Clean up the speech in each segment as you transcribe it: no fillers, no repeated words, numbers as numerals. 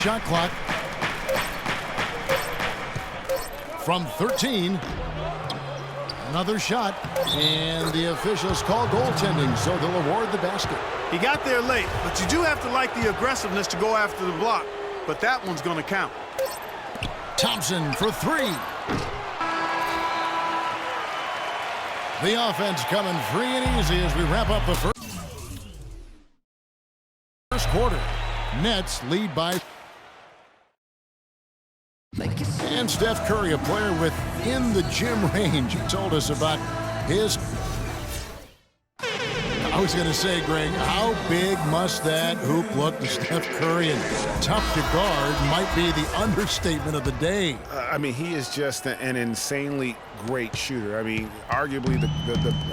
Shot clock from 13. Another shot, and the officials call goaltending, so they'll award the basket. He got there late, but you do have to like the aggressiveness to go after the block. But that one's going to count. Thompson for three. The offense coming free and easy as we wrap up the first quarter. Nets lead by. And Steph Curry, a player within the gym range, told us about his. I was going to say, Greg, how big must that hoop look to Steph Curry? And tough to guard might be the understatement of the day. I mean, he is just an insanely great shooter. I mean, arguably,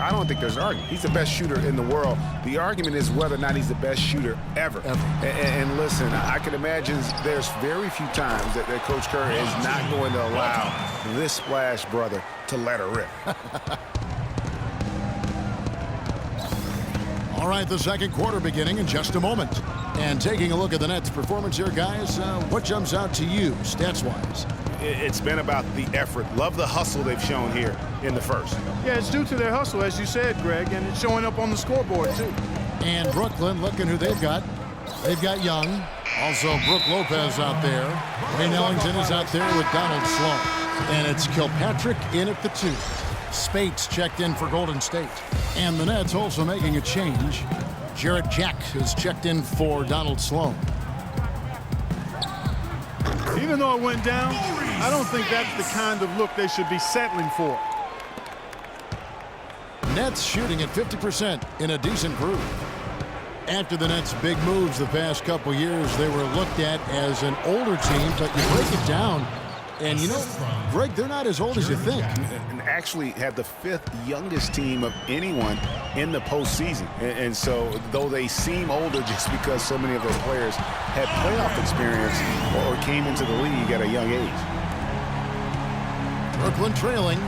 I don't think there's an argument. He's the best shooter in the world. The argument is whether or not he's the best shooter ever. And listen, I can imagine there's very few times that Coach Curry is not going to allow this splash brother to let her rip. All right, the second quarter beginning in just a moment. And taking a look at the Nets' performance here, guys, what jumps out to you, stats-wise? It's been about the effort. Love the hustle they've shown here in the first. Yeah, it's due to their hustle, as you said, Greg, and it's showing up on the scoreboard, too. And Brooklyn, looking who they've got. They've got Young. Also, Brook Lopez out there. Wayne Ellington is out there with Donald Sloan. And it's Kilpatrick in at the 2. Spates checked in for Golden State. And the Nets also making a change. Jarrett Jack is checked in for Donald Sloan. Even though it went down, I don't think that's the kind of look they should be settling for. Nets shooting at 50% in a decent groove. After the Nets' big moves the past couple years, they were looked at as an older team, but you break it down, and you know, Greg, they're not as old as you think. And actually had the 5th youngest team of anyone in the postseason. And so, though they seem older just because so many of those players had playoff experience or came into the league at a young age. Brooklyn trailing.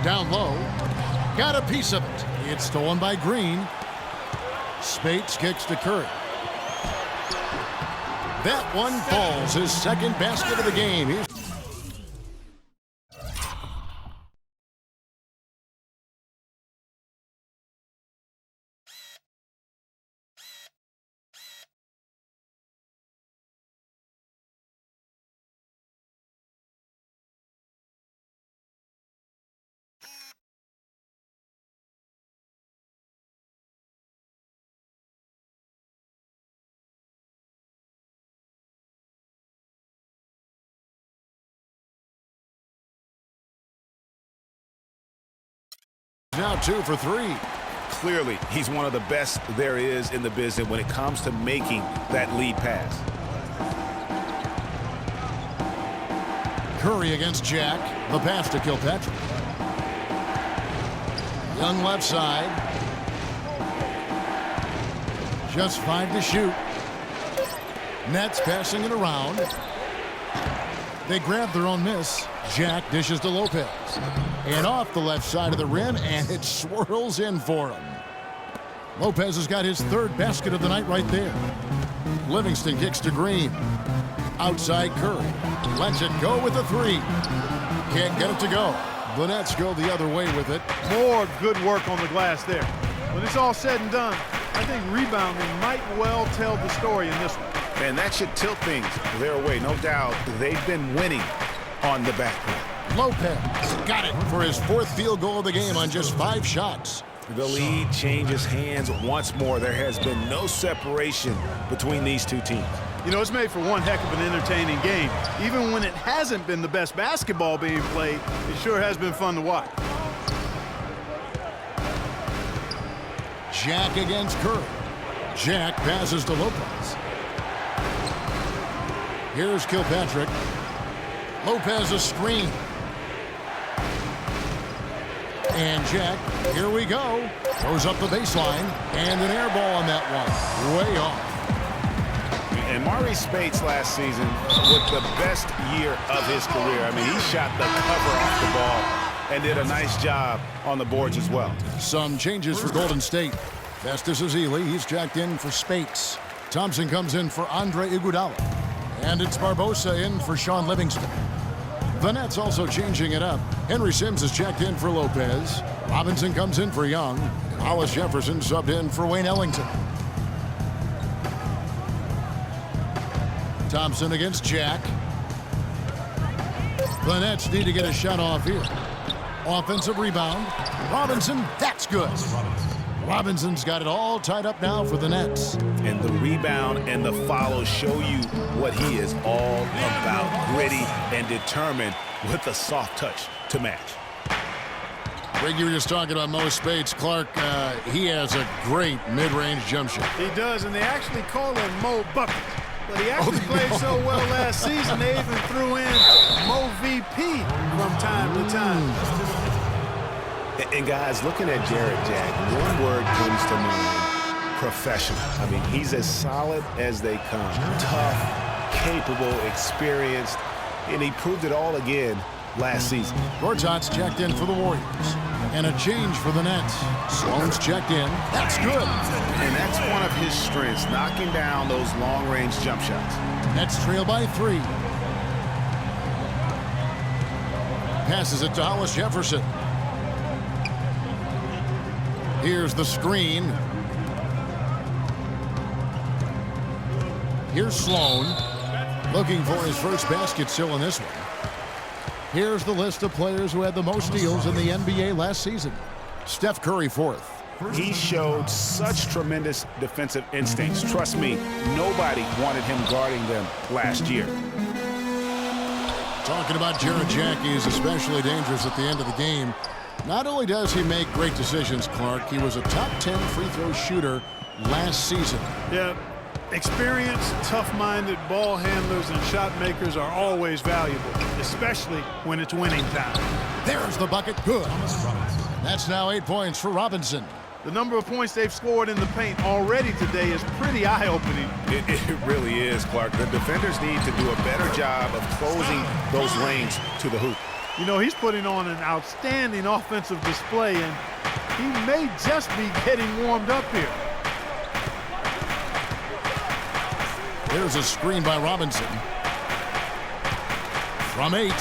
Down low. Got a piece of it. It's stolen by Green. Spates kicks to Curry. That one falls, his second basket of the game. Now 2 for 3. Clearly, he's one of the best there is in the business when it comes to making that lead pass. Curry against Jack. The pass to Kilpatrick. Young left side. Just 5 to shoot. Nets passing it around. They grab their own miss. Jack dishes to Lopez. And off the left side of the rim, and it swirls in for him. Lopez has got his 3rd basket of the night right there. Livingston kicks to Green. Outside Curry. Lets it go with a 3. Can't get it to go. The Nets go the other way with it. More good work on the glass there. When it's all said and done, I think rebounding might well tell the story in this one. And that should tilt things their way, no doubt. They've been winning on the backcourt. Lopez got it for his 4th field goal of the game on just 5 shots. The lead changes hands once more. There has been no separation between these two teams. You know, it's made for one heck of an entertaining game. Even when it hasn't been the best basketball being played, it sure has been fun to watch. Jack against Curry. Jack passes to Lopez. Here's Kilpatrick. Lopez a screen. And Jack, here we go. Goes up the baseline, and an air ball on that one. Way off. And Maurice Spates last season with the best year of his career. I mean, he shot the cover off the ball and did a nice job on the boards as well. Some changes for Golden State. Festus Ezeli, he's jacked in for Spates. Thompson comes in for Andre Iguodala. And it's Barbosa in for Sean Livingston. The Nets also changing it up. Henry Sims is checked in for Lopez. Robinson comes in for Young. And Hollis Jefferson subbed in for Wayne Ellington. Thompson against Jack. The Nets need to get a shot off here. Offensive rebound. Robinson, that's good. Robinson's got it all tied up now for the Nets. And the rebound and the follow show you what he is all about. Gritty and determined with a soft touch to match. Greg, you were just talking about Mo Spates. Clark, he has a gret mid-range jump shot. He does, and they actually call him Mo Bucket. But he actually played so well last season, they even threw in Mo VP from time to time. And guys, looking at Jarrett Jack, one word comes to mind: professional. I mean, he's as solid as they come. Tough, capable, experienced, and he proved it all again last season. Gortat's checked in for the Warriors. And a change for the Nets. Sloan's checked in. That's good. And that's one of his strengths, knocking down those long-range jump shots. Nets trail by 3. Passes it to Hollis Jefferson. Here's the screen. Here's Sloan. Looking for his first basket still in this one. Here's the list of players who had the most steals in the NBA last season. Steph Curry 4th. He showed such tremendous defensive instincts. Trust me, nobody wanted him guarding them last year. Talking about Jarrett Jack, he is especially dangerous at the end of the game. Not only does he make great decisions, Clark, he was a top 10 free throw shooter last season. Yeah, experienced, tough-minded ball handlers and shot makers are always valuable, especially when it's winning time. There's the bucket, good. That's now 8 points for Robinson. The number of points they've scored in the paint already today is pretty eye-opening. It really is, Clark. The defenders need to do a better job of closing those lanes to the hoop. You know, he's putting on an outstanding offensive display, and he may just be getting warmed up here. There's a screen by Robinson. From 8.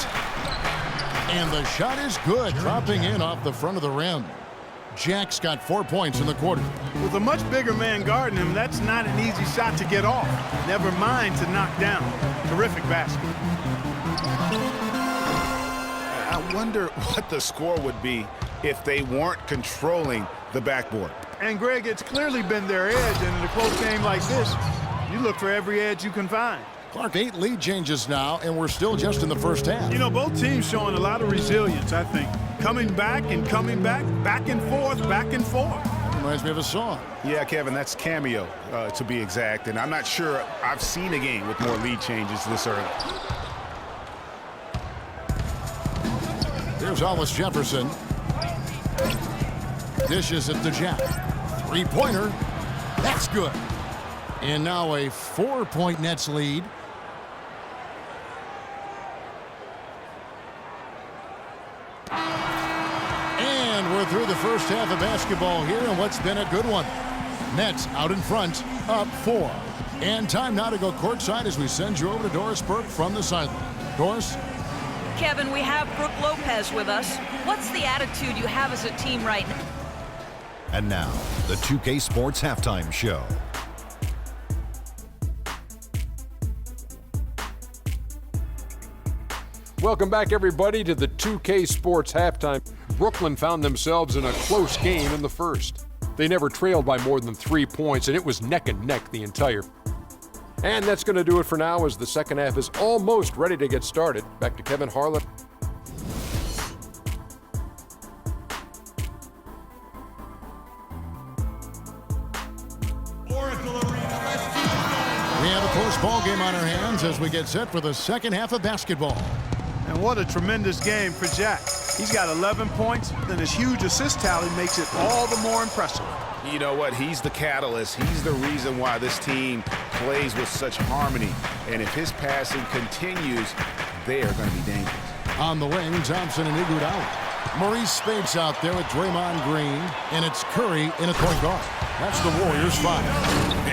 And the shot is good, dropping in off the front of the rim. Jack's got 4 points in the quarter. With a much bigger man guarding him, that's not an easy shot to get off. Never mind to knock down. Terrific basket. I wonder what the score would be if they weren't controlling the backboard. And, Greg, it's clearly been their edge, and in a close game like this, you look for every edge you can find. Clark, 8 lead changes now, and we're still just in the first half. You know, both teams showing a lot of resilience, I think. Coming back and coming back, back and forth, back and forth. Reminds me of a song. Yeah, Kevin, that's Cameo, to be exact. And I'm not sure I've seen a game with more lead changes this early. Here's Hollis Jefferson. Dishes it to Jack. 3-pointer. That's good. And now a 4-point Nets lead. And we're through the first half of basketball here, and what's been a good one. Nets out in front, up 4. And time now to go courtside as we send you over to Doris Burke from the sideline. Doris? Kevin, we have Brooke Lopez with us. What's the attitude you have as a team right now? And now, the 2K Sports Halftime Show. Welcome back, everybody, to the 2K Sports Halftime. Brooklyn found themselves in a close game in the first. They never trailed by more than 3 points, and it was neck and neck the entire. And that's going to do it for now as the second half is almost ready to get started. Back to Kevin Harlan. We have a close ball game on our hands as we get set for the second half of basketball. And what a tremendous game for Jack. He's got 11 points, then his huge assist tally makes it all the more impressive. You know what? He's the catalyst. He's the reason why this team plays with such harmony. And if his passing continues, they are going to be dangerous. On the wing, Thompson and Iguodala. Maurice Spates out there with Draymond Green, and it's Curry in a point guard. That's the Warriors 5.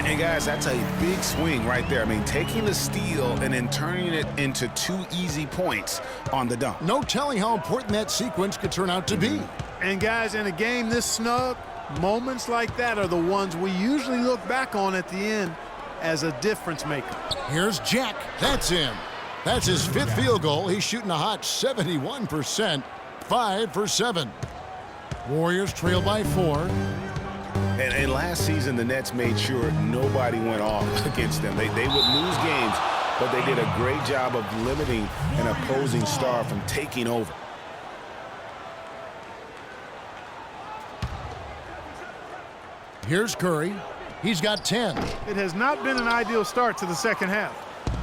And guys, that's a big swing right there. I mean, taking the steal and then turning it into 2 easy points on the dunk. No telling how important that sequence could turn out to be. And guys, in a game this snug, moments like that are the ones we usually look back on at the end as a difference maker. Here's Jack. That's him. That's his 5th field goal. He's shooting a hot 71%. 5 for 7. Warriors trail by 4. And last season, the Nets made sure nobody went off against them. They would lose games, but they did a great job of limiting an opposing star from taking over. Here's Curry. He's got 10. It has not been an ideal start to the second half.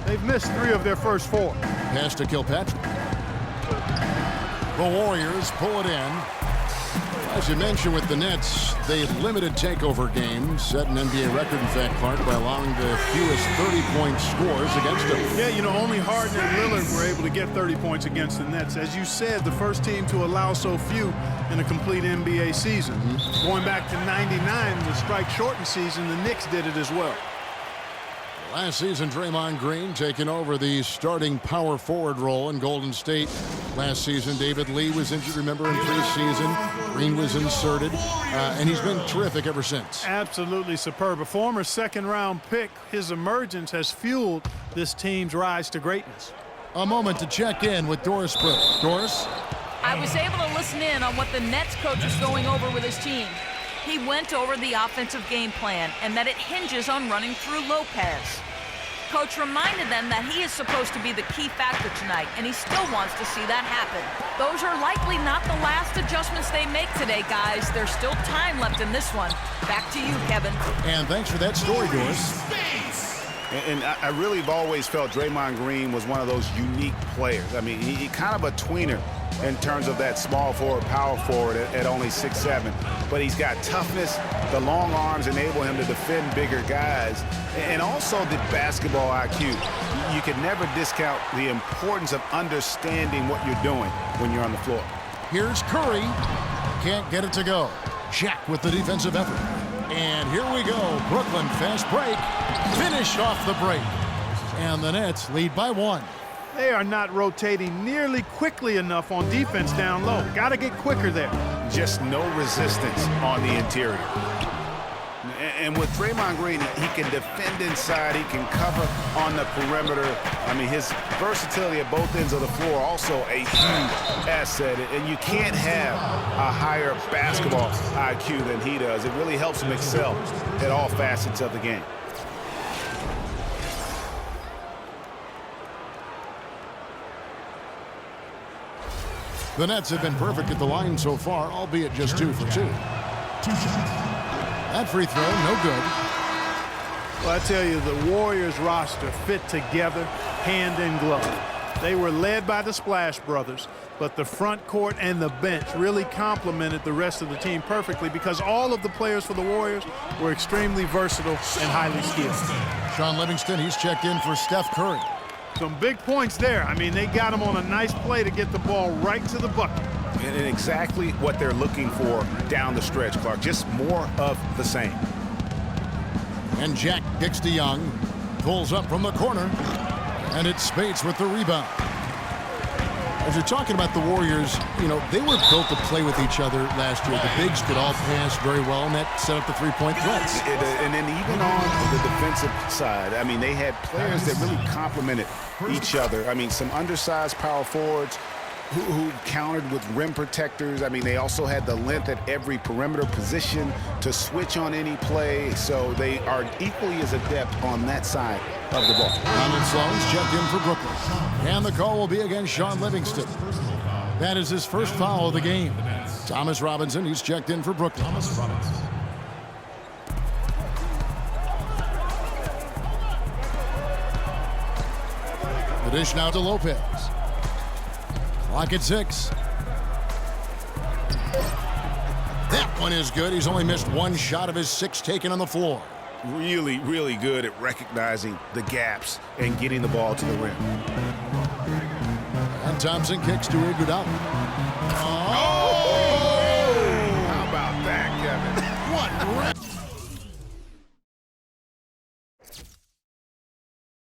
They've missed 3 of their first 4. Pass to Kilpatrick. The Warriors pull it in. As you mentioned with the Nets, they limited takeover games, set an NBA record, in fact, Clark, by allowing the fewest 30-point scores against them. Yeah, you know, only Harden and Lillard were able to get 30 points against the Nets. As you said, the first team to allow so few in a complete NBA season. Going back to '99, the strike-shortened season, the Knicks did it as well. Last season, Draymond Green taking over the starting power forward role in Golden State. Last season, David Lee was injured, remember, in preseason. Green was inserted, and he's been terrific ever since. Absolutely superb. A former second-round pick, his emergence has fueled this team's rise to greatness. A moment to check in with Doris Burke. Doris? I was able to listen in on what the Nets coach is going over with his team. He went over the offensive game plan and that it hinges on running through Lopez. Coach reminded them that he is supposed to be the key factor tonight, and he still wants to see that happen. Those are likely not the last adjustments they make today, guys. There's still time left in this one. Back to you, Kevin. And thanks for that story, Doris. And I really have always felt Draymond Green was one of those unique players. I mean, he kind of a tweener in terms of that small forward, power forward at only 6'7". But he's got toughness. The long arms enable him to defend bigger guys. And also the basketball IQ. You can never discount the importance of understanding what you're doing when you're on the floor. Here's Curry. Can't get it to go. Shaq with the defensive effort. And here we go. Brooklyn fast break. Finished off the break. And the Nets lead by 1. They are not rotating nearly quickly enough on defense down low. Got to get quicker there. Just no resistance on the interior. And with Draymond Green, he can defend inside. He can cover on the perimeter. I mean, his versatility at both ends of the floor also a huge asset. And you can't have a higher basketball IQ than he does. It really helps him excel at all facets of the game. The Nets have been perfect at the line so far, albeit just 2 for 2. That free throw, no good. Well, I tell you, the Warriors roster fit together hand in glove. They were led by the Splash Brothers, but the front court and the bench really complemented the rest of the team perfectly because all of the players for the Warriors were extremely versatile and highly skilled. Shaun Livingston, he's checked in for Steph Curry. Some big points there. I mean, they got him on a nice play to get the ball right to the bucket. And exactly what they're looking for down the stretch, Clark. Just more of the same. And Jack kicks to Young. Pulls up from the corner. And it's Spates with the rebound. As you're talking about the Warriors, you know, they were built to play with each other last year. The bigs could all pass very well, and that set up the three-point threats. And then even on the defensive side, I mean, they had players that really complemented each other. I mean, some undersized power forwards who countered with rim protectors. I mean, they also had the length at every perimeter position to switch on any play. So they are equally as adept on that side of the ball. Donald Sloan's checked in for Brooklyn. And the call will be against Shaun Livingston. That is his first foul of the game. Thomas Robinson, he's checked in for Brooklyn. The dish now to Lopez. Clock at 6. That one is good. He's only missed one shot of his 6 taken on the floor. Really, really good at recognizing the gaps and getting the ball to the rim. And Thompson kicks to Iguodala. Oh!